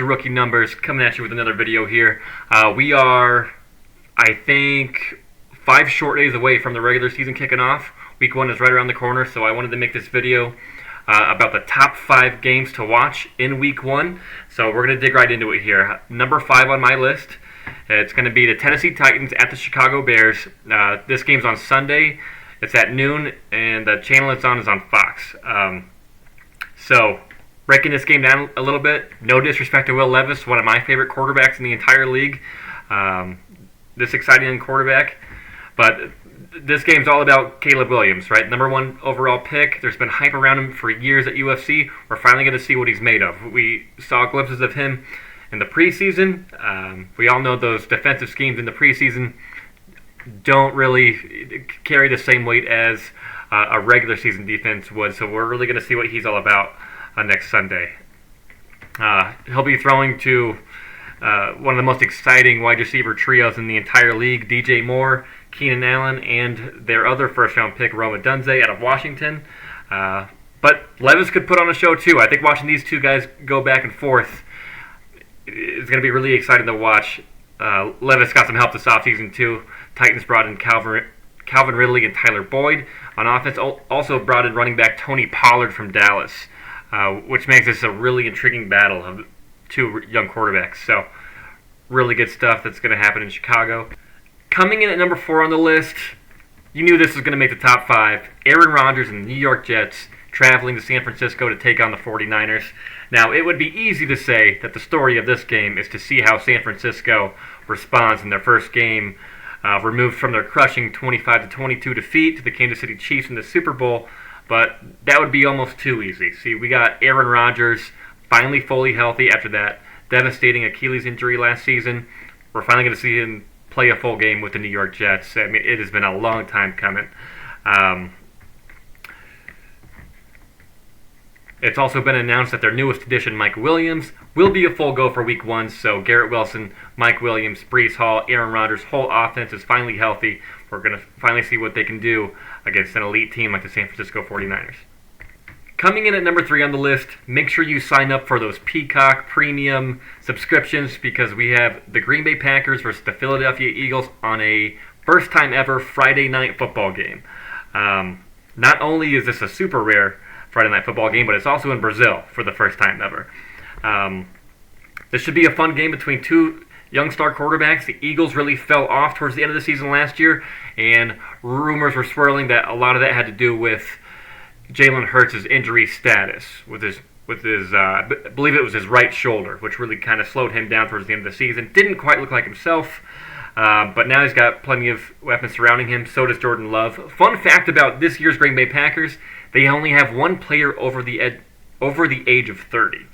Rookie Numbers coming at you with another video here. We are, I think, 5 short days away from the regular season kicking off. Week 1 is right around the corner, so I wanted to make this video about the top 5 games to watch in Week 1. So we're going to dig right into it here. Number 5 on my list, it's going to be the Tennessee Titans at the Chicago Bears. This game's on Sunday. It's at noon, and the channel it's on is on Fox. So, breaking this game down a little bit, no disrespect to Will Levis, one of my favorite quarterbacks in the entire league. This exciting young quarterback. But this game's all about Caleb Williams, right? Number 1 overall pick. There's been hype around him for years at UFC. We're finally going to see what he's made of. We saw glimpses of him in the preseason. We all know those defensive schemes in the preseason don't really carry the same weight as a regular season defense would. So we're really going to see what he's all about next Sunday. He'll be throwing to one of the most exciting wide receiver trios in the entire league, DJ Moore, Keenan Allen, and their other first-round pick, Rome Odunze, out of Washington. But Levis could put on a show, too. I think watching these two guys go back and forth is going to be really exciting to watch. Levis got some help this offseason, too. Titans brought in Calvin Ridley and Tyler Boyd. On offense, also brought in running back Tony Pollard from Dallas, which makes this a really intriguing battle of two young quarterbacks. So, really good stuff that's going to happen in Chicago. Coming in at number 4 on the list, you knew this was going to make the top 5. Aaron Rodgers and the New York Jets traveling to San Francisco to take on the 49ers. Now, it would be easy to say that the story of this game is to see how San Francisco responds in their first game, removed from their crushing 25-22 defeat to the Kansas City Chiefs in the Super Bowl, but that would be almost too easy. See, we got Aaron Rodgers finally fully healthy after that devastating Achilles injury last season. We're finally going to see him play a full game with the New York Jets. I mean, it has been a long time coming. It's also been announced that their newest addition, Mike Williams, will be a full go for Week 1. So Garrett Wilson, Mike Williams, Breece Hall, Aaron Rodgers' whole offense is finally healthy. We're going to finally see what they can do against an elite team like the San Francisco 49ers. Coming in at number 3 on the list, make sure you sign up for those Peacock Premium subscriptions because we have the Green Bay Packers versus the Philadelphia Eagles on a first-time ever Friday night football game. Not only is this a super rare Friday night football game, but it's also in Brazil for the first time ever. This should be a fun game between two young star quarterbacks. The Eagles really fell off towards the end of the season last year, and rumors were swirling that a lot of that had to do with Jalen Hurts' injury status with his I believe it was his right shoulder, which really kind of slowed him down towards the end of the season. Didn't quite look like himself, but now he's got plenty of weapons surrounding him. So does Jordan Love. Fun fact about this year's Green Bay Packers, they only have one player over the age of 30.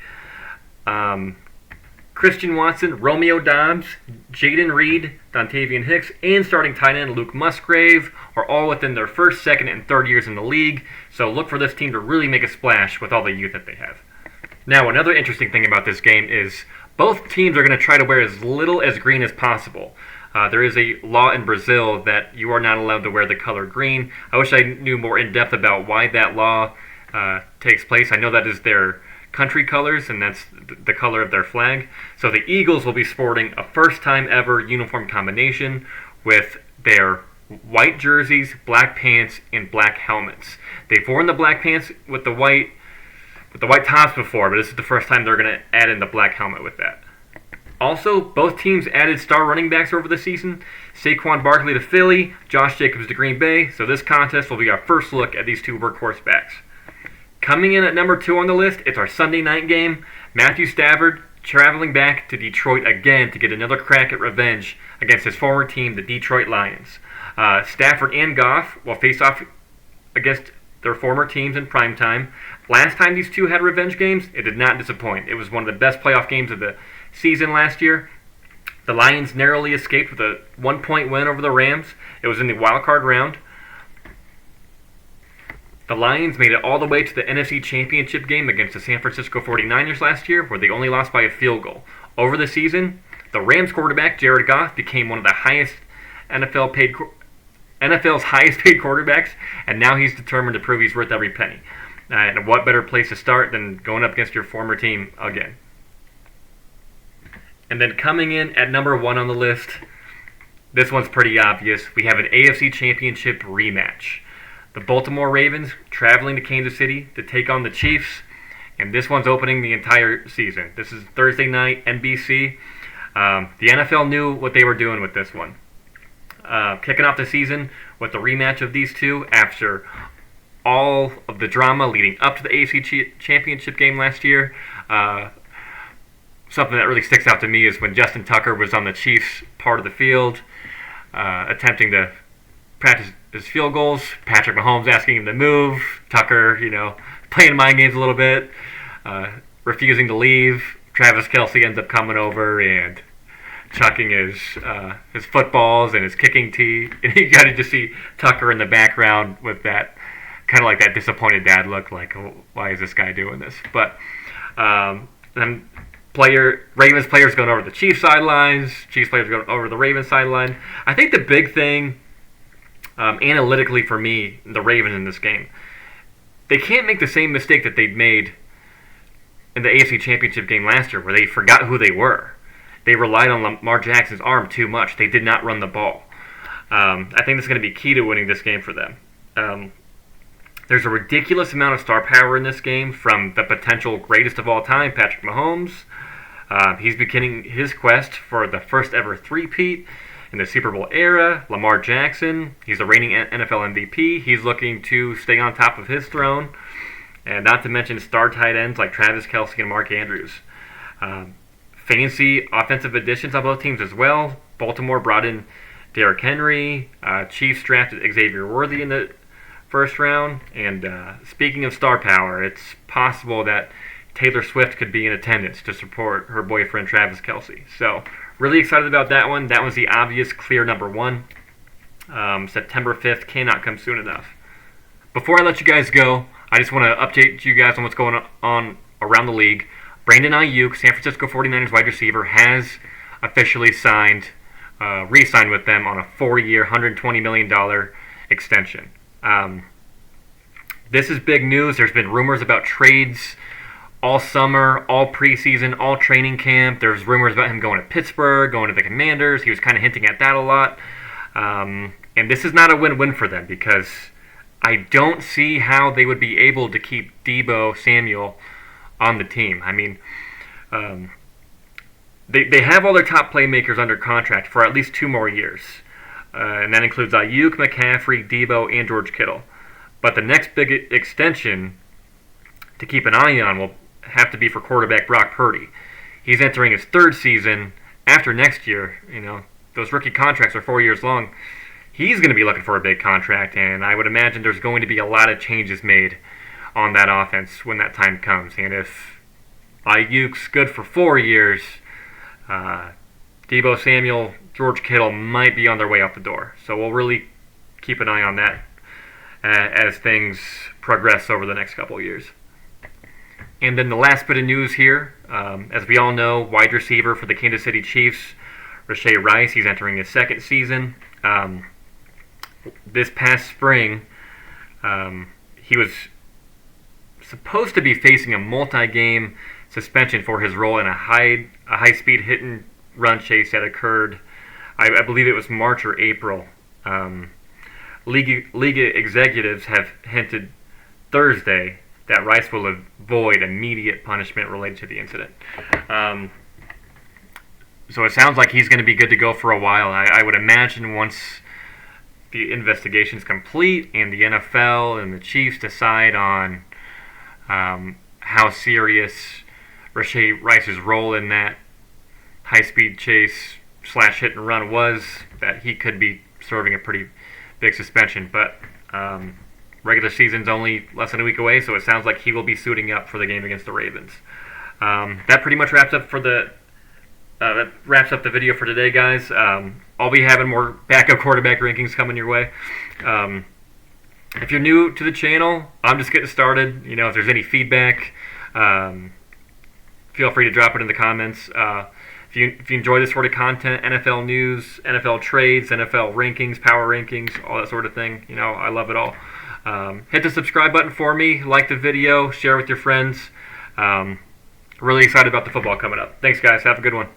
Christian Watson, Romeo Dobbs, Jaden Reed, Dontavian Hicks, and starting tight end Luke Musgrave are all within their first, second, and third years in the league. So look for this team to really make a splash with all the youth that they have. Now, another interesting thing about this game is both teams are going to try to wear as little as green as possible. There is a law in Brazil that you are not allowed to wear the color green. I wish I knew more in depth about why that law takes place. I know that is their country colors, and that's the color of their flag. So the Eagles will be sporting a first-time ever uniform combination with their white jerseys, black pants, and black helmets. They've worn the black pants with the white tops before, but this is the first time they're going to add in the black helmet with that. Also, both teams added star running backs over the season. Saquon Barkley to Philly, Josh Jacobs to Green Bay. So this contest will be our first look at these two workhorse backs. Coming in at number 2 on the list, it's our Sunday night game. Matthew Stafford traveling back to Detroit again to get another crack at revenge against his former team, the Detroit Lions. Stafford and Goff will face off against their former teams in primetime. Last time these two had revenge games, it did not disappoint. It was one of the best playoff games of the season last year. The Lions narrowly escaped with a 1-point win over the Rams. It was in the wild card round. The Lions made it all the way to the NFC Championship game against the San Francisco 49ers last year, where they only lost by a field goal. Over the season, the Rams quarterback, Jared Goff, became one of the highest NFL's highest paid quarterbacks, and now he's determined to prove he's worth every penny. And what better place to start than going up against your former team again? And then coming in at number 1 on the list, this one's pretty obvious. We have an AFC Championship rematch. The Baltimore Ravens traveling to Kansas City to take on the Chiefs, and this one's opening the entire season. This is Thursday night, NBC. The NFL knew what they were doing with this one. Kicking off the season with the rematch of these two after all of the drama leading up to the AFC Championship game last year. Something that really sticks out to me is when Justin Tucker was on the Chiefs part of the field, attempting to practice his field goals. Patrick Mahomes asking him to move. Tucker, playing mind games a little bit, refusing to leave. Travis Kelce ends up coming over and chucking his footballs and his kicking tee. And you got to just see Tucker in the background with that kind of like that disappointed dad look, like, oh, why is this guy doing this? But then Ravens players going over the Chiefs sidelines, Chiefs players going over the Ravens sideline. I think the big thing analytically for me, the Ravens in this game, they can't make the same mistake that they'd made in the AFC Championship game last year, where they forgot who they were. They relied on Lamar Jackson's arm too much. They did not run the ball. I think this is going to be key to winning this game for them. There's a ridiculous amount of star power in this game from the potential greatest of all time, Patrick Mahomes. He's beginning his quest for the first ever three-peat in the Super Bowl era. Lamar Jackson, he's the reigning NFL MVP. He's looking to stay on top of his throne. And not to mention star tight ends like Travis Kelce and Mark Andrews. Fancy offensive additions on both teams as well. Baltimore brought in Derrick Henry. Chiefs drafted Xavier Worthy in the first round. And speaking of star power, it's possible that Taylor Swift could be in attendance to support her boyfriend Travis Kelce. So really excited about that one. That was the obvious clear number 1. September 5th cannot come soon enough. Before I let you guys go, I just want to update you guys on what's going on around the league. Brandon Aiyuk, San Francisco 49ers wide receiver, has officially re-signed with them on a 4-year, $120 million extension. This is big news. There's been rumors about trades all summer, all preseason, all training camp. There's rumors about him going to Pittsburgh, going to the Commanders. He was kind of hinting at that a lot. And this is not a win-win for them because I don't see how they would be able to keep Deebo Samuel on the team. I mean, they have all their top playmakers under contract for at least 2 more years. And that includes Aiyuk, McCaffrey, Deebo, and George Kittle. But the next big extension to keep an eye on will have to be for quarterback Brock Purdy. He's entering his 3rd season after next year. Those rookie contracts are 4 years long. He's going to be looking for a big contract, and I would imagine there's going to be a lot of changes made on that offense when that time comes. And if Aiyuk's good for 4 years, Deebo Samuel, George Kittle might be on their way out the door. So we'll really keep an eye on that as things progress over the next couple of years. And then the last bit of news here, as we all know, wide receiver for the Kansas City Chiefs, Rashee Rice, he's entering his 2nd season. This past spring, he was supposed to be facing a multi-game suspension for his role in a high-speed hit-and-run chase that occurred, I believe it was March or April. League executives have hinted Thursday that Rice will avoid immediate punishment related to the incident. So it sounds like he's going to be good to go for a while. I would imagine once the investigation's complete and the NFL and the Chiefs decide on how serious Rashee Rice's role in that high-speed chase / hit and run was, that he could be serving a pretty big suspension. But regular season's only less than a week away, so it sounds like he will be suiting up for the game against the Ravens. That pretty much wraps up the video for today, guys. I'll be having more backup quarterback rankings coming your way. If you're new to the channel, I'm just getting started. If there's any feedback, feel free to drop it in the comments. If you enjoy this sort of content, NFL news, NFL trades, NFL rankings, power rankings, all that sort of thing, I love it all. Hit the subscribe button for me, like the video, share with your friends. Really excited about the football coming up. Thanks, guys. Have a good one.